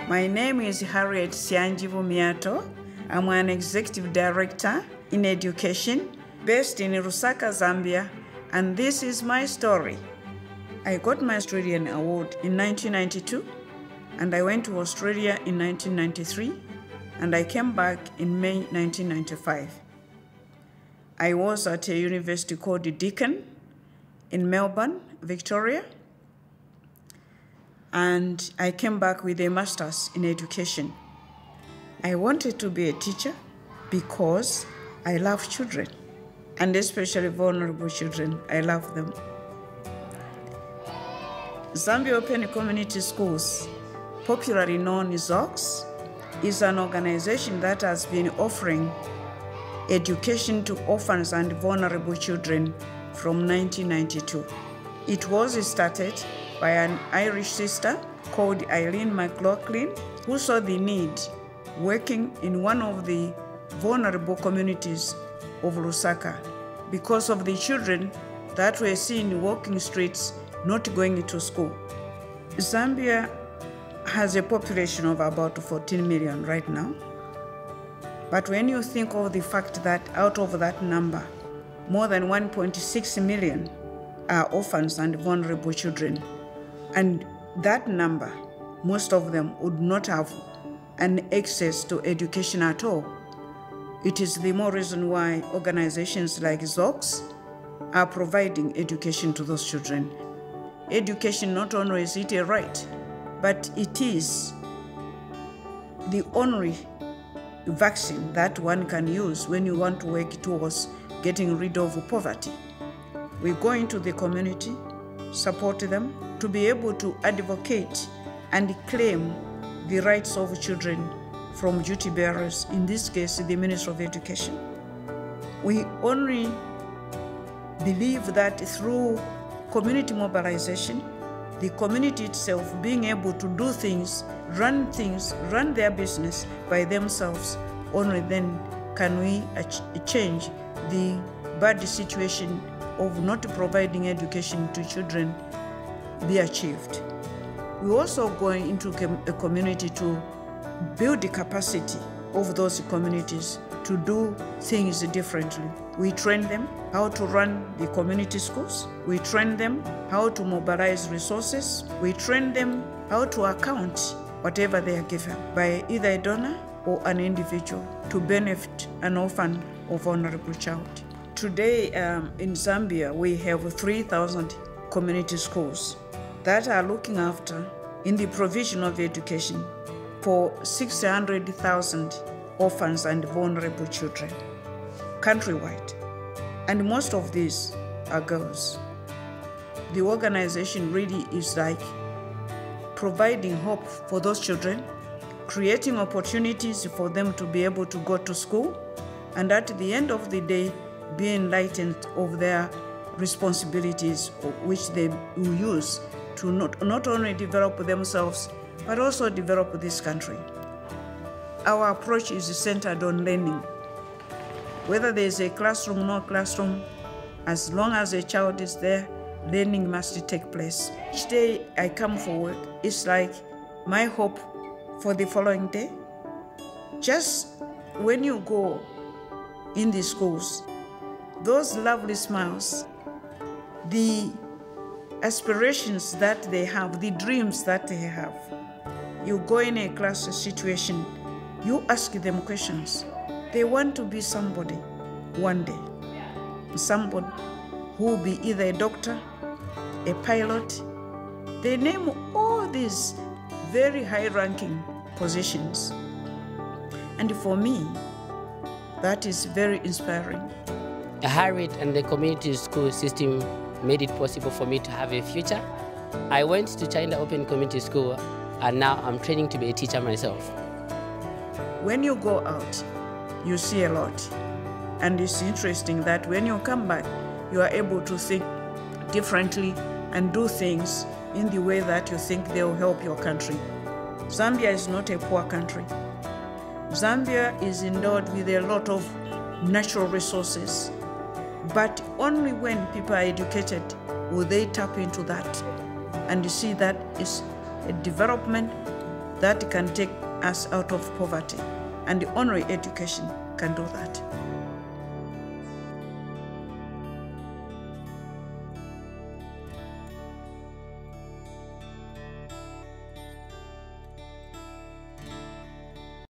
My name is Harriet Sianjibu-Miyato. I'm an executive director in education based in Lusaka, Zambia, and this is my story. I got my Australian award in 1992, and I went to Australia in 1993, and I came back in May 1995. I was at a university called Deakin in Melbourne, Victoria, and I came back with a master's in education. I wanted to be a teacher because I love children, and especially vulnerable children. I love them. Zambia Open Community Schools, popularly known as ZOCS, is an organization that has been offering education to orphans and vulnerable children from 1992. It was started by an Irish sister called Eileen McLaughlin, who saw the need working in one of the vulnerable communities of Lusaka because of the children that were seen walking streets, not going to school. Zambia has a population of about 14 million right now. But when you think of the fact that out of that number, more than 1.6 million are orphans and vulnerable children, and that number, most of them would not have an access to education at all. It is the more reason why organizations like ZOCS are providing education to those children. Education not only is it a right, but it is the only vaccine that one can use when you want to work towards getting rid of poverty. We go into the community, support them to be able to advocate and claim the rights of children from duty bearers, in this case, the Ministry of Education. We only believe that through community mobilization, the community itself being able to do things, run their business by themselves, only then can we change the bad situation of not providing education to children be achieved. We also go into a community to build the capacity of those communities to do things differently. We train them how to run the community schools. We train them how to mobilize resources. We train them how to account whatever they are given by either a donor or an individual to benefit an orphan or vulnerable child. Today in Zambia, we have 3,000 community schools that are looking after in the provision of education for 600,000 orphans and vulnerable children countrywide. And most of these are girls. The organization really is like providing hope for those children, creating opportunities for them to be able to go to school, and at the end of the day, be enlightened of their responsibilities which they will use to not only develop themselves, but also develop this country. Our approach is centered on learning. Whether there is a classroom or no classroom, as long as a child is there, learning must take place. Each day I come for work, it's like my hope for the following day. Just when you go in the schools, those lovely smiles, the aspirations that they have, the dreams that they have. You go in a class situation, you ask them questions. They want to be somebody one day. Somebody who will be either a doctor, a pilot. They name all these very high-ranking positions. And for me, that is very inspiring. Harriet and the community school system made it possible for me to have a future. I went to Zambia Open Community School, and now I'm training to be a teacher myself. When you go out, you see a lot. And it's interesting that when you come back, you are able to think differently and do things in the way that you think they will help your country. Zambia is not a poor country. Zambia is endowed with a lot of natural resources. But only when people are educated will they tap into that. And you see that is a development that can take us out of poverty, and only education can do that.